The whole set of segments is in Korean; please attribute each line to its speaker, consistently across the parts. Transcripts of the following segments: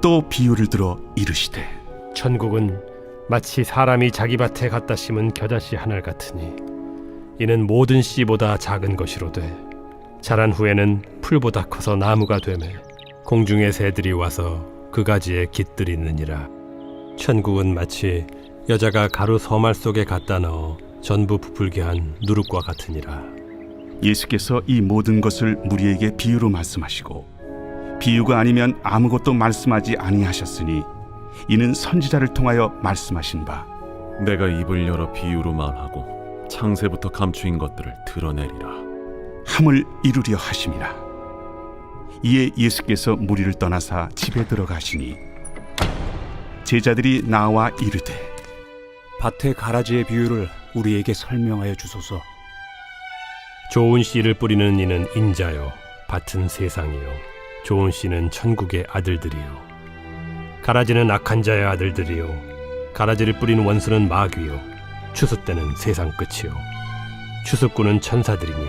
Speaker 1: 또 비유를 들어 이르시되
Speaker 2: 천국은 마치 사람이 자기 밭에 갖다 심은 겨자씨 한 알 같으니 이는 모든 씨보다 작은 것이로되 자란 후에는 풀보다 커서 나무가 되매 공중의 새들이 와서 그 가지에 깃들이느니라. 천국은 마치 여자가 가루 서말 속에 갖다 넣어 전부 부풀게 한 누룩과 같으니라.
Speaker 1: 예수께서 이 모든 것을 무리에게 비유로 말씀하시고 비유가 아니면 아무것도 말씀하지 아니하셨으니 이는 선지자를 통하여 말씀하신 바
Speaker 3: 내가 입을 열어 비유로 말하고 창세부터 감추인 것들을 드러내리라.
Speaker 1: 함을 이루려 하심이라. 이에 예수께서 무리를 떠나사 집에 들어가시니 제자들이 나와 이르되
Speaker 4: 밭의 가라지의 비유를 우리에게 설명하여 주소서.
Speaker 2: 좋은 씨를 뿌리는 이는 인자요 밭은 세상이요 좋은 씨는 천국의 아들들이요 가라지는 악한 자의 아들들이요 가라지를 뿌린 원수는 마귀요 추수 때는 세상 끝이요 추수꾼은 천사들이니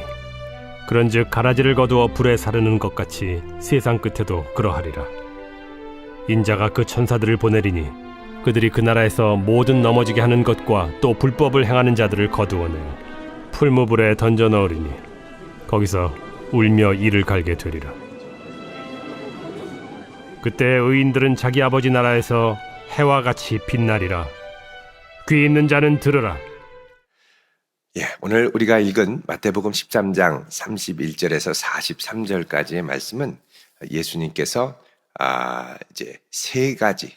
Speaker 2: 그런즉 가라지를 거두어 불에 사르는 것 같이 세상 끝에도 그러하리라. 인자가 그 천사들을 보내리니 그들이 그 나라에서 모든 넘어지게 하는 것과 또 불법을 행하는 자들을 거두어내어 풀무불에 던져 넣으리니 거기서 울며 이를 갈게 되리라. 그때 의인들은 자기 아버지 나라에서 해와 같이 빛나리라. 귀 있는 자는 들으라.
Speaker 5: 오늘 우리가 읽은 마태복음 13장 31절에서 43절까지의 말씀은 예수님께서 이제 세 가지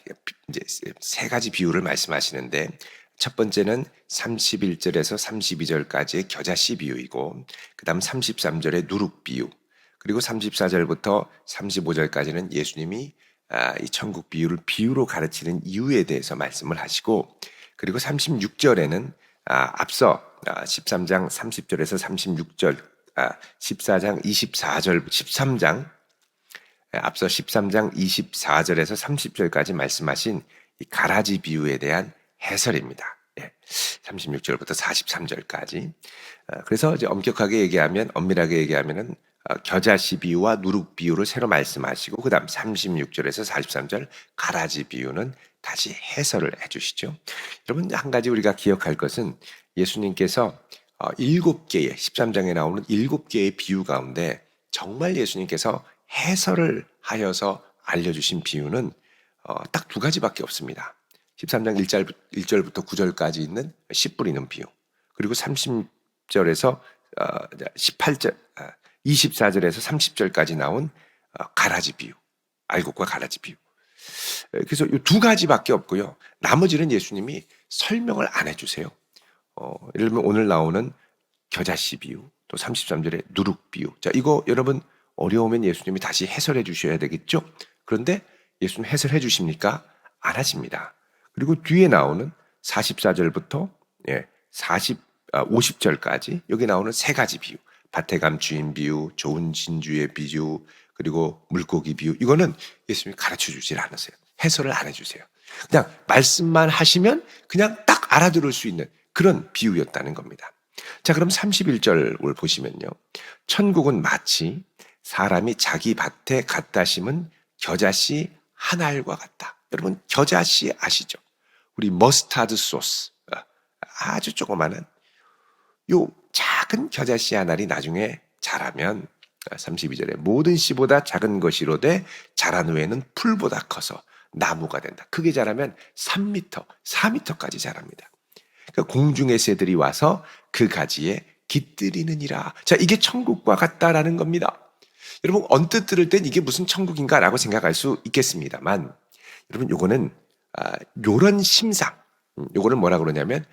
Speaker 5: 비유를 말씀하시는데, 첫 번째는 31절에서 32절까지의 겨자씨 비유이고, 그 다음 33절의 누룩 비유, 그리고 34절부터 35절까지는 예수님이 이 천국 비유를 비유로 가르치는 이유에 대해서 말씀을 하시고, 그리고 36절에는 앞서 13장 30절에서 36절, 14장 24절, 13장 앞서 13장 24절에서 30절까지 말씀하신 이 가라지 비유에 대한 해설입니다. 36절부터 43절까지. 그래서 이제 엄밀하게 얘기하면은 겨자씨 비유와 누룩 비유를 새로 말씀하시고, 그 다음 36절에서 43절 가라지 비유는 다시 해설을 해주시죠. 여러분, 한 가지 우리가 기억할 것은 예수님께서 7개의 13장에 나오는 7개의 비유 가운데 정말 예수님께서 해설을 하여서 알려주신 비유는 딱 두 가지밖에 없습니다. 13장 1절부터 9절까지 있는 씨 뿌리는 비유, 그리고 30절에서 18절, 24절에서 30절까지 나온 가라지 비유, 알곡과 가라지 비유. 그래서 이 두 가지밖에 없고요. 나머지는 예수님이 설명을 안 해주세요. 예를 들면 오늘 나오는 겨자씨 비유, 또 33절의 누룩 비유. 자, 이거 여러분 어려우면 예수님이 다시 해설해 주셔야 되겠죠? 그런데 예수님 해설해 주십니까? 안 하십니다. 그리고 뒤에 나오는 44절부터 50절까지 여기 나오는 세 가지 비유, 밭에 감추인 비유, 좋은 진주의 비유, 그리고 물고기 비유, 이거는 예수님이 가르쳐 주질 않으세요. 해설을 안 해주세요. 그냥 말씀만 하시면 그냥 딱 알아들을 수 있는 그런 비유였다는 겁니다. 자, 그럼 31절을 보시면요, 천국은 마치 사람이 자기 밭에 갖다 심은 겨자씨 한 알과 같다. 여러분, 겨자씨 아시죠? 우리 머스타드 소스, 아주 조그마한 요 작은 겨자씨 한 알이 나중에 자라면 32절에 모든 씨보다 작은 것이로되 자란 후에는 풀보다 커서 나무가 된다. 크게 자라면 3m, 4m까지 자랍니다. 그러니까 공중의 새들이 와서 그 가지에 깃들이느니라. 자, 이게 천국과 같다라는 겁니다. 여러분, 언뜻 들을 땐 이게 무슨 천국인가라고 생각할 수 있겠습니다만, 여러분, 요거는 요런 심상, 요거는 뭐라 그러냐면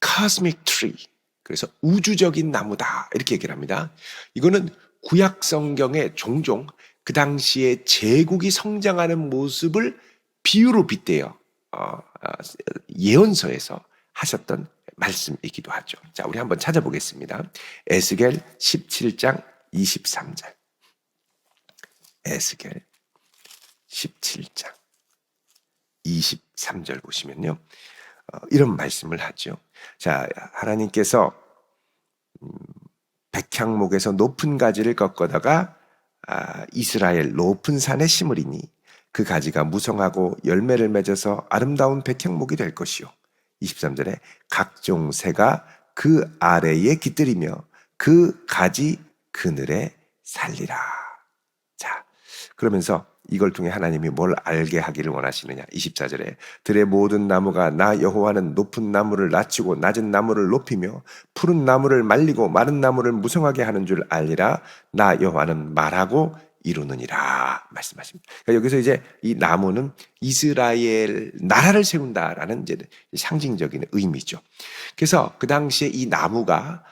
Speaker 5: cosmic tree, 그래서 우주적인 나무다, 이렇게 얘기를 합니다. 이거는 구약 성경에 종종 그 당시에 제국이 성장하는 모습을 비유로 빗대어 예언서에서 하셨던 말씀이기도 하죠. 자, 우리 한번 찾아보겠습니다. 에스겔 17장 23절. 에스겔 17장 23절 보시면요, 이런 말씀을 하죠. 자, 하나님께서 백향목에서 높은 가지를 꺾어다가 이스라엘 높은 산에 심으리니 그 가지가 무성하고 열매를 맺어서 아름다운 백향목이 될 것이요. 23절에 각종 새가 그 아래에 깃들이며 그 가지 그늘에 살리라. 자, 그러면서 이걸 통해 하나님이 뭘 알게 하기를 원하시느냐. 24절에 들의 모든 나무가 나 여호와는 높은 나무를 낮추고 낮은 나무를 높이며 푸른 나무를 말리고 마른 나무를 무성하게 하는 줄 알리라. 나 여호와는 말하고 이루느니라 말씀하십니다. 그러니까 여기서 이제 이 나무는 이스라엘 나라를 세운다라는 이제 상징적인 의미죠. 그래서 그 당시에 이 나무가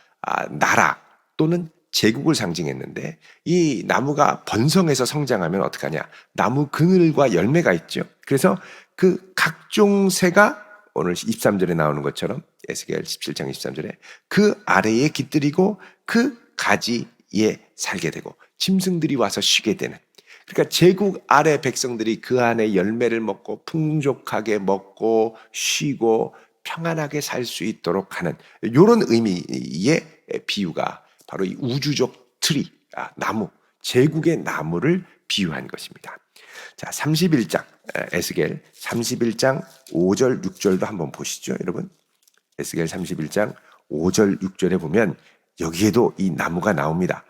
Speaker 5: 나라 또는 제국을 상징했는데 이 나무가 번성해서 성장하면 어떡하냐. 나무 그늘과 열매가 있죠. 그래서 그 각종 새가 오늘 23절에 나오는 것처럼 에스겔 17장 23절에 그 아래에 깃들이고 그 가지에 살게 되고 짐승들이 와서 쉬게 되는, 그러니까 제국 아래 백성들이 그 안에 열매를 먹고 풍족하게 먹고 쉬고 평안하게 살 수 있도록 하는 이런 의미의 비유가 바로 이 우주적 트리, 나무, 제국의 나무를 비유한 것입니다. 자, 31장, 에스겔 31장 5절, 6절도 한번 보시죠, 여러분. 에스겔 31장 5절, 6절에 보면 여기에도 이 나무가 나옵니다.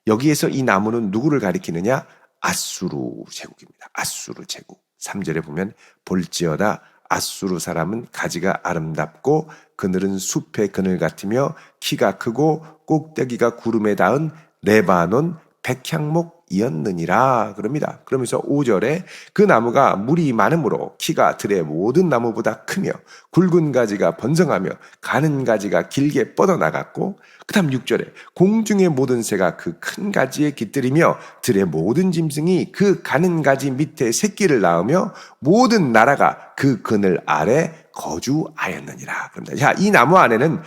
Speaker 5: 여기에서 이 나무는 누구를 가리키느냐? 아수르 제국입니다. 아수르 제국. 3절에 보면 볼지어다 아수르 사람은 가지가 아름답고 그늘은 숲의 그늘 같으며 키가 크고 꼭대기가 구름에 닿은 레바논 백향목이었느니라 그럽니다. 그러면서 5절에 그 나무가 물이 많으므로 키가 들의 모든 나무보다 크며 굵은 가지가 번성하며 가는 가지가 길게 뻗어나갔고, 그 다음 6절에 공중의 모든 새가 그 큰 가지에 깃들이며 들의 모든 짐승이 그 가는 가지 밑에 새끼를 낳으며 모든 나라가 그 그늘 아래 거주하였느니라 그럽니다. 자, 이 나무 안에는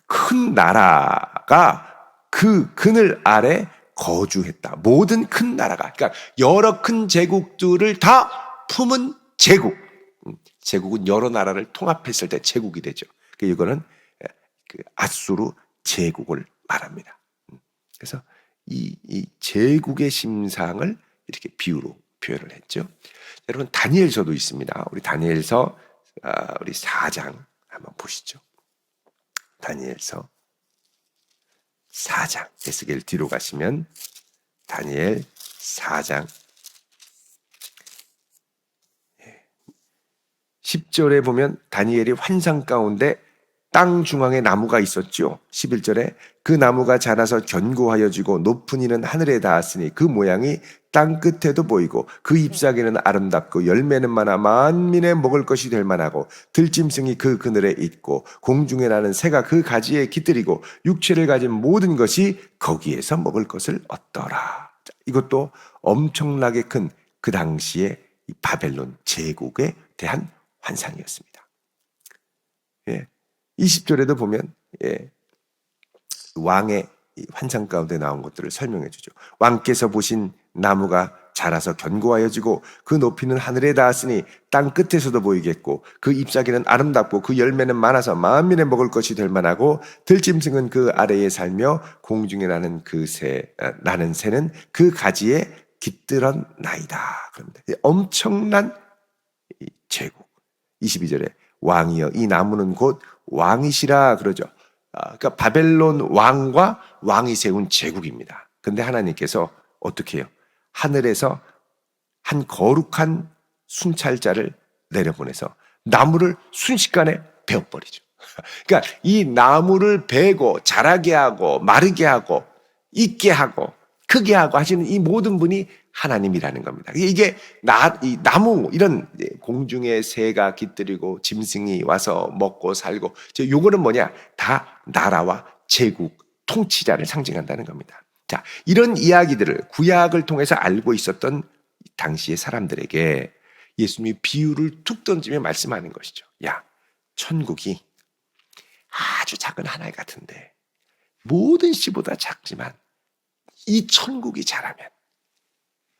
Speaker 5: 큰 나라가 그 그늘 아래 거주했다. 모든 큰 나라가, 그러니까 여러 큰 제국들을 다 품은 제국. 제국은 여러 나라를 통합했을 때 제국이 되죠. 이거는 그 아수르 제국을 말합니다. 그래서 이 제국의 심상을 이렇게 비유로 표현을 했죠. 여러분, 다니엘서도 있습니다. 우리 다니엘서 우리 4장 한번 보시죠. 다니엘서 4장, 에스겔 뒤로 가시면 다니엘 4장 10절에 보면 다니엘이 환상 가운데 땅 중앙에 나무가 있었죠. 11절에 그 나무가 자라서 견고하여지고 높은 이는 하늘에 닿았으니 그 모양이 땅 끝에도 보이고 그 잎사귀는 아름답고 열매는 많아 만민의 먹을 것이 될 만하고 들짐승이 그 그늘에 있고 공중에 나는 새가 그 가지에 깃들이고 육체를 가진 모든 것이 거기에서 먹을 것을 얻더라. 이것도 엄청나게 큰 그 당시에 바벨론 제국에 대한 환상이었습니다. 20절에도 보면 왕의 환상 가운데 나온 것들을 설명해 주죠. 왕께서 보신 나무가 자라서 견고하여지고 그 높이는 하늘에 닿았으니 땅 끝에서도 보이겠고 그 잎사귀는 아름답고 그 열매는 많아서 만민의 먹을 것이 될 만하고 들짐승은 그 아래에 살며 공중에 나는 나는 새는 그 가지에 깃들었나이다. 그럽니다. 엄청난 제국. 22절에 왕이여 이 나무는 곧 왕이시라 그러죠. 그러니까 바벨론 왕과 왕이 세운 제국입니다. 근데 하나님께서 어떻게 해요? 하늘에서 한 거룩한 순찰자를 내려보내서 나무를 순식간에 베어버리죠. 그러니까 이 나무를 베고 자라게 하고 마르게 하고 익게 하고 크게 하고 하시는 이 모든 분이 하나님이라는 겁니다. 이게 이 나무, 이런 공중에 새가 깃들이고 짐승이 와서 먹고 살고, 요거는 뭐냐? 다 나라와 제국, 통치자를 상징한다는 겁니다. 자, 이런 이야기들을 구약을 통해서 알고 있었던 당시의 사람들에게 예수님이 비유를 툭 던지며 말씀하는 것이죠. 야, 천국이 아주 작은 하늘 같은데 모든 씨보다 작지만 이 천국이 자라면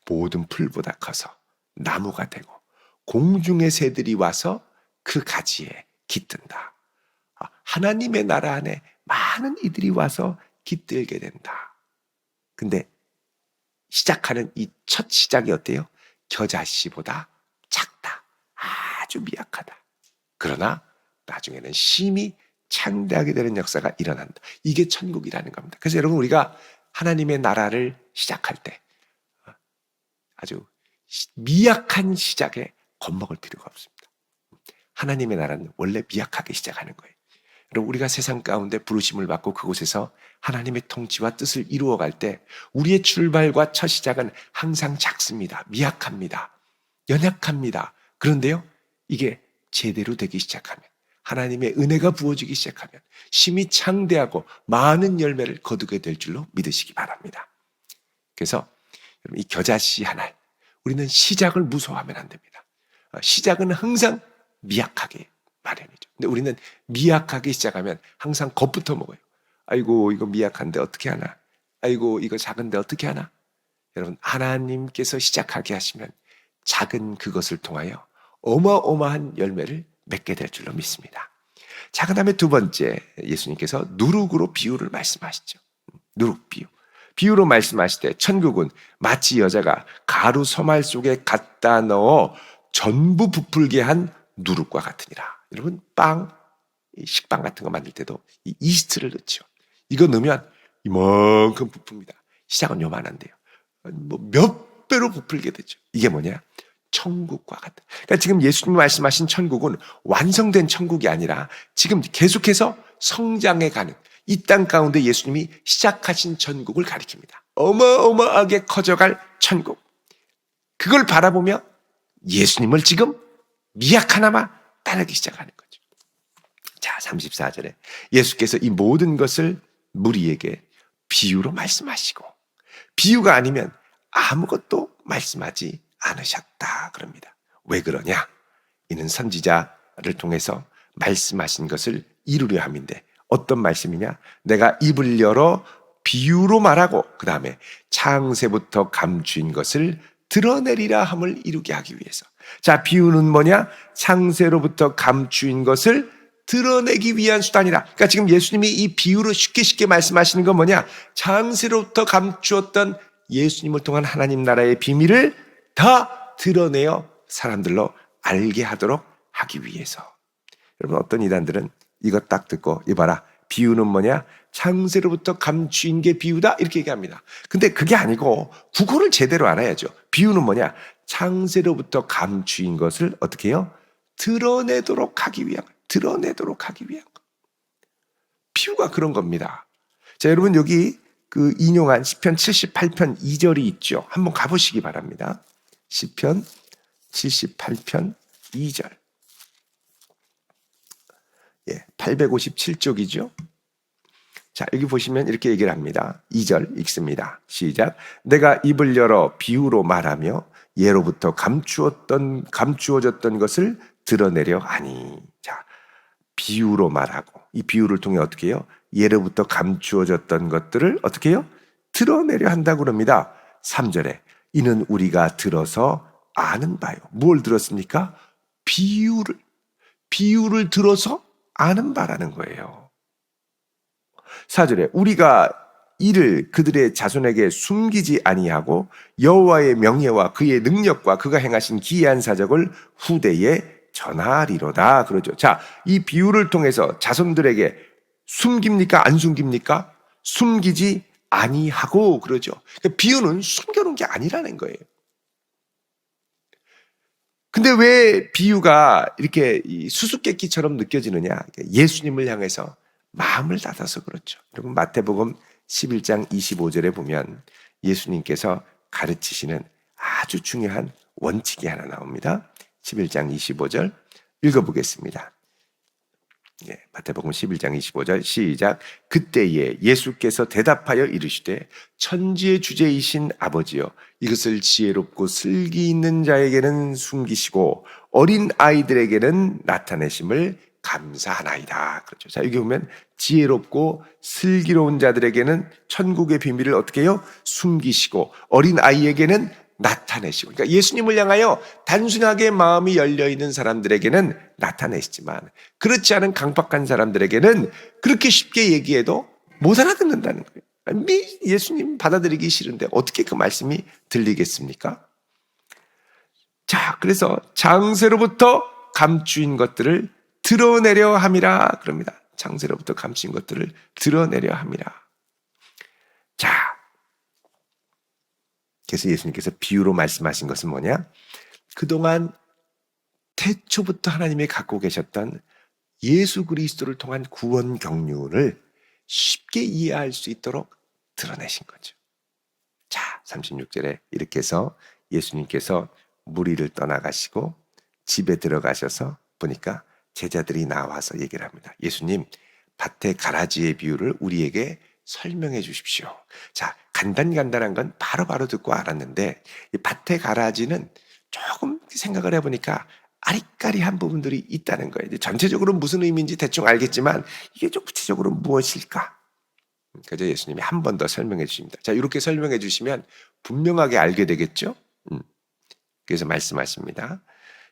Speaker 5: 모든 풀보다 커서 나무가 되고 공중의 새들이 와서 그 가지에 깃든다. 하나님의 나라 안에 많은 이들이 와서 깃들게 된다. 근데 시작하는 이 첫 시작이 어때요? 겨자씨보다 아주 미약하다. 그러나 나중에는 심히 창대하게 되는 역사가 일어난다. 이게 천국이라는 겁니다. 그래서 여러분, 우리가 하나님의 나라를 시작할 때 아주 미약한 시작에 겁먹을 필요가 없습니다. 하나님의 나라는 원래 미약하게 시작하는 거예요. 여러분, 우리가 세상 가운데 부르심을 받고 그곳에서 하나님의 통치와 뜻을 이루어갈 때 우리의 출발과 첫 시작은 항상 작습니다. 미약합니다. 연약합니다. 그런데요, 이게 제대로 되기 시작하면, 하나님의 은혜가 부어지기 시작하면 심히 창대하고 많은 열매를 거두게 될 줄로 믿으시기 바랍니다. 그래서 여러분, 이 겨자씨 하나, 우리는 시작을 무서워하면 안 됩니다. 시작은 항상 미약하게 마련이죠. 근데 우리는 미약하게 시작하면 항상 겁부터 먹어요. 아이고, 이거 미약한데 어떻게 하나? 아이고, 이거 작은데 어떻게 하나? 여러분, 하나님께서 시작하게 하시면 작은 그것을 통하여 어마어마한 열매를 맺게 될 줄로 믿습니다. 자, 그 다음에 두 번째, 예수님께서 누룩으로 비유를 말씀하시죠. 누룩 비유. 비유로 말씀하실 때 천국은 마치 여자가 가루 서말 속에 갖다 넣어 전부 부풀게 한 누룩과 같으니라. 여러분, 식빵 같은 거 만들 때도 이 이스트를 넣죠. 이거 넣으면 이만큼 부풉니다. 시작은 요만한데요. 몇 배로 부풀게 되죠. 이게 뭐냐? 천국과 같다. 그러니까 지금 예수님이 말씀하신 천국은 완성된 천국이 아니라 지금 계속해서 성장해 가는 이 땅 가운데 예수님이 시작하신 천국을 가리킵니다. 어마어마하게 커져갈 천국. 그걸 바라보며 예수님을 지금 미약하나마 따르기 시작하는 거죠. 자, 34절에 예수께서 이 모든 것을 무리에게 비유로 말씀하시고, 비유가 아니면 아무것도 말씀하지 않으셨다 그럽니다. 왜 그러냐? 이는 선지자를 통해서 말씀하신 것을 이루려 함인데, 어떤 말씀이냐? 내가 입을 열어 비유로 말하고 그 다음에 창세부터 감추인 것을 드러내리라 함을 이루게 하기 위해서. 자, 비유는 뭐냐? 창세로부터 감추인 것을 드러내기 위한 수단이라. 그러니까 지금 예수님이 이 비유로 쉽게 말씀하시는 건 뭐냐? 창세로부터 감추었던 예수님을 통한 하나님 나라의 비밀을 다 드러내어 사람들로 알게 하도록 하기 위해서. 여러분, 어떤 이단들은 이거 딱 듣고 이봐라, 비유는 뭐냐? 창세로부터 감추인 게 비유다 이렇게 얘기합니다. 근데 그게 아니고 국어를 제대로 알아야죠. 비유는 뭐냐? 창세로부터 감추인 것을 어떻게 해요? 드러내도록 하기 위한 거. 비유가 그런 겁니다. 자, 여러분, 여기 그 인용한 시편 78편 2절이 있죠. 한번 가보시기 바랍니다. 시편 78편 2절. 857쪽이죠. 자, 여기 보시면 이렇게 얘기를 합니다. 2절 읽습니다. 시작. 내가 입을 열어 비유로 말하며 예로부터 감추어졌던 것을 드러내려 하니. 자, 비유로 말하고, 이 비유를 통해 어떻게 해요? 예로부터 감추어졌던 것들을 어떻게 해요? 드러내려 한다고 그럽니다. 3절에 이는 우리가 들어서 아는 바요. 뭘 들었습니까? 비유를 들어서 아는 바라는 거예요. 4절에 우리가 이를 그들의 자손에게 숨기지 아니하고 여호와의 명예와 그의 능력과 그가 행하신 기이한 사적을 후대에 전하리로다 그러죠. 자, 이 비유를 통해서 자손들에게 숨깁니까? 안 숨깁니까? 숨기지 아니하고 그러죠. 그러니까 비유는 숨겨놓은 게 아니라는 거예요. 근데 왜 비유가 이렇게 수수께끼처럼 느껴지느냐? 예수님을 향해서 마음을 닫아서 그렇죠. 여러분, 마태복음 11장 25절에 보면 예수님께서 가르치시는 아주 중요한 원칙이 하나 나옵니다. 11장 25절 읽어보겠습니다. 마태복음 11장 25절 시작. 그때에 예수께서 대답하여 이르시되 천지의 주제이신 아버지여, 이것을 지혜롭고 슬기 있는 자에게는 숨기시고 어린 아이들에게는 나타내심을 감사하나이다. 그렇죠. 자, 여기 보면 지혜롭고 슬기로운 자들에게는 천국의 비밀을 어떻게 해요? 숨기시고 어린 아이에게는 나타내시고. 그러니까 예수님을 향하여 단순하게 마음이 열려있는 사람들에게는 나타내시지만 그렇지 않은 강박한 사람들에게는 그렇게 쉽게 얘기해도 못 알아듣는다는 거예요. 예수님 받아들이기 싫은데 어떻게 그 말씀이 들리겠습니까? 자, 그래서 창세로부터 감추인 것들을 드러내려 함이라 그럽니다. 창세로부터 감추인 것들을 드러내려 함이라. 자, 그래서 예수님께서 비유로 말씀하신 것은 뭐냐? 그동안 태초부터 하나님이 갖고 계셨던 예수 그리스도를 통한 구원 경륜을 쉽게 이해할 수 있도록 드러내신 거죠. 자, 36절에 이렇게 해서 예수님께서 무리를 떠나가시고 집에 들어가셔서 보니까 제자들이 나와서 얘기를 합니다. 예수님, 밭의 가라지의 비유를 우리에게 설명해 주십시오. 자, 간단한 건 바로바로 듣고 알았는데 이 밭의 가라지는 조금 생각을 해보니까 아리까리한 부분들이 있다는 거예요. 전체적으로 무슨 의미인지 대충 알겠지만 이게 좀 구체적으로 무엇일까? 그래서 예수님이 한 번 더 설명해 주십니다. 자, 이렇게 설명해 주시면 분명하게 알게 되겠죠? 그래서 말씀하십니다.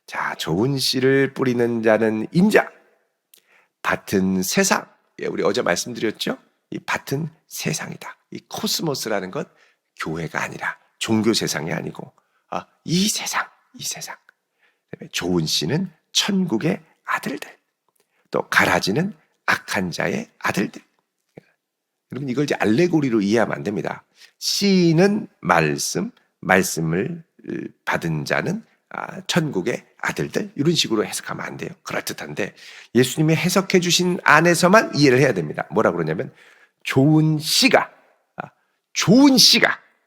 Speaker 5: 자, 좋은 씨를 뿌리는 자는 인자, 밭은 세상. 예, 우리 어제 말씀드렸죠? 이 밭은 세상이다. 이 코스모스라는 것 교회가 아니라 종교 세상이 아니고 이 세상. 좋은 씨는 천국의 아들들, 또 가라지는 악한 자의 아들들. 여러분 이걸 이제 알레고리로 이해하면 안 됩니다. 씨는 말씀을 받은 자는 천국의 아들들, 이런 식으로 해석하면 안 돼요. 그럴듯한데 예수님이 해석해 주신 안에서만 이해를 해야 됩니다. 뭐라고 그러냐면 좋은 씨가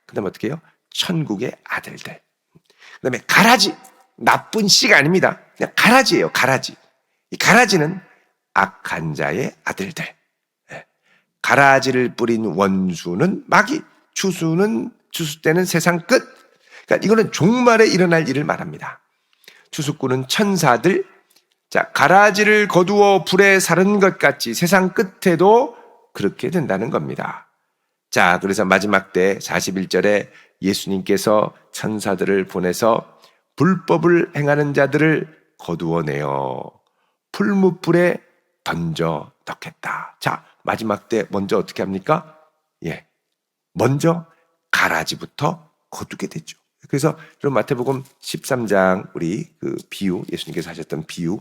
Speaker 5: 그 다음에 어떻게 해요? 천국의 아들들. 그 다음에 가라지, 나쁜 씨가 아닙니다. 그냥 가라지예요. 가라지. 이 가라지는 악한 자의 아들들. 가라지를 뿌린 원수는 마귀, 추수 때는 세상 끝. 그러니까 이거는 종말에 일어날 일을 말합니다. 추수꾼은 천사들. 자, 가라지를 거두어 불에 사른 것 같이 세상 끝에도 그렇게 된다는 겁니다. 자, 그래서 마지막 때 41절에 예수님께서 천사들을 보내서 불법을 행하는 자들을 거두어내어 풀무불에 던져 넣겠다. 자, 마지막 때 먼저 어떻게 합니까? 예, 먼저 가라지부터 거두게 되죠. 그래서 여러분 마태복음 13장 우리 그 비유, 예수님께서 하셨던 비유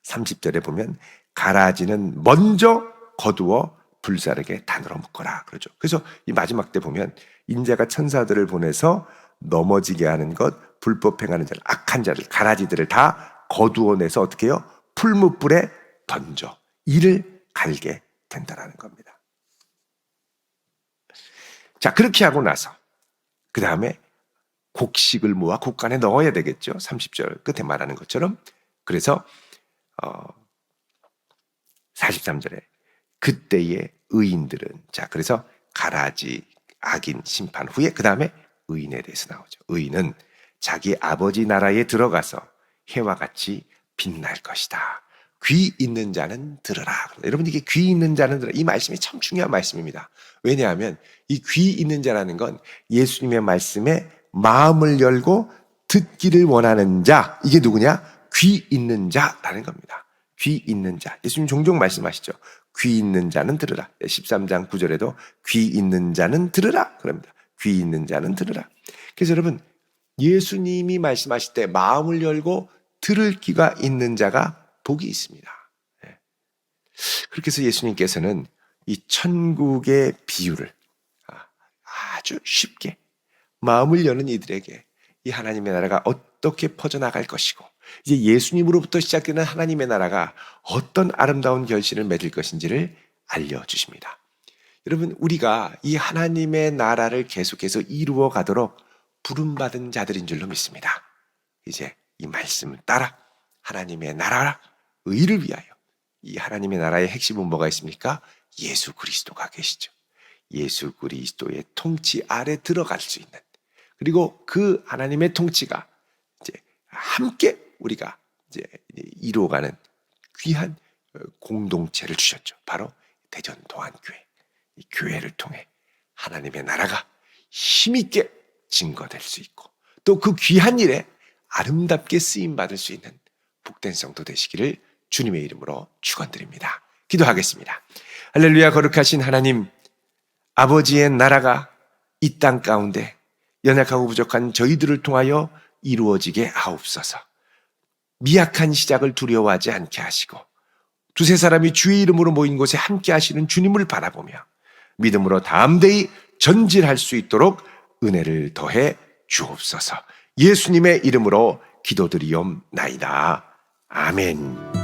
Speaker 5: 30절에 보면 가라지는 먼저 거두어 불사르게 단으로 묶어라 그러죠. 그래서 이 마지막 때 보면 인자가 천사들을 보내서 넘어지게 하는 것, 불법 행하는 자들, 악한 자들, 가라지들을 다 거두어내서 어떻게 해요? 풀무불에 던져 이를 갈게 된다는 겁니다. 자, 그렇게 하고 나서 그 다음에 곡식을 모아 곡간에 넣어야 되겠죠. 30절 끝에 말하는 것처럼. 그래서 43절에 그때의 의인들은, 자, 그래서 가라지, 악인 심판 후에 그 다음에 의인에 대해서 나오죠. 의인은 자기 아버지 나라에 들어가서 해와 같이 빛날 것이다. 귀 있는 자는 들으라. 여러분 이게 귀 있는 자는 들으라. 이 말씀이 참 중요한 말씀입니다. 왜냐하면 이 귀 있는 자라는 건 예수님의 말씀에 마음을 열고 듣기를 원하는 자. 이게 누구냐? 귀 있는 자라는 겁니다. 귀 있는 자. 예수님 종종 말씀하시죠. 귀 있는 자는 들으라. 13장 9절에도 귀 있는 자는 들으라. 그럽니다. 귀 있는 자는 들으라. 그래서 여러분 예수님이 말씀하실 때 마음을 열고 들을 귀가 있는 자가 복이 있습니다. 그렇게 해서 예수님께서는 이 천국의 비유를 아주 쉽게 마음을 여는 이들에게 이 하나님의 나라가 어떻게 퍼져나갈 것이고 이제 예수님으로부터 시작되는 하나님의 나라가 어떤 아름다운 결실을 맺을 것인지를 알려주십니다. 여러분 우리가 이 하나님의 나라를 계속해서 이루어 가도록 부름받은 자들인 줄로 믿습니다. 이제 이 말씀을 따라 하나님의 나라 의를 위하여 이 하나님의 나라의 핵심은 뭐가 있습니까? 예수 그리스도가 계시죠. 예수 그리스도의 통치 아래 들어갈 수 있는, 그리고 그 하나님의 통치가 이제 함께 우리가 이제 이루어가는 귀한 공동체를 주셨죠. 바로 대전도안교회. 이 교회를 통해 하나님의 나라가 힘있게 증거될 수 있고 또 그 귀한 일에 아름답게 쓰임받을 수 있는 복된 성도 되시기를 주님의 이름으로 축원드립니다. 기도하겠습니다. 할렐루야. 거룩하신 하나님, 아버지의 나라가 이 땅 가운데 연약하고 부족한 저희들을 통하여 이루어지게 하옵소서. 미약한 시작을 두려워하지 않게 하시고 두세 사람이 주의 이름으로 모인 곳에 함께 하시는 주님을 바라보며 믿음으로 담대히 전진할 수 있도록 은혜를 더해 주옵소서. 예수님의 이름으로 기도드리옵나이다. 아멘.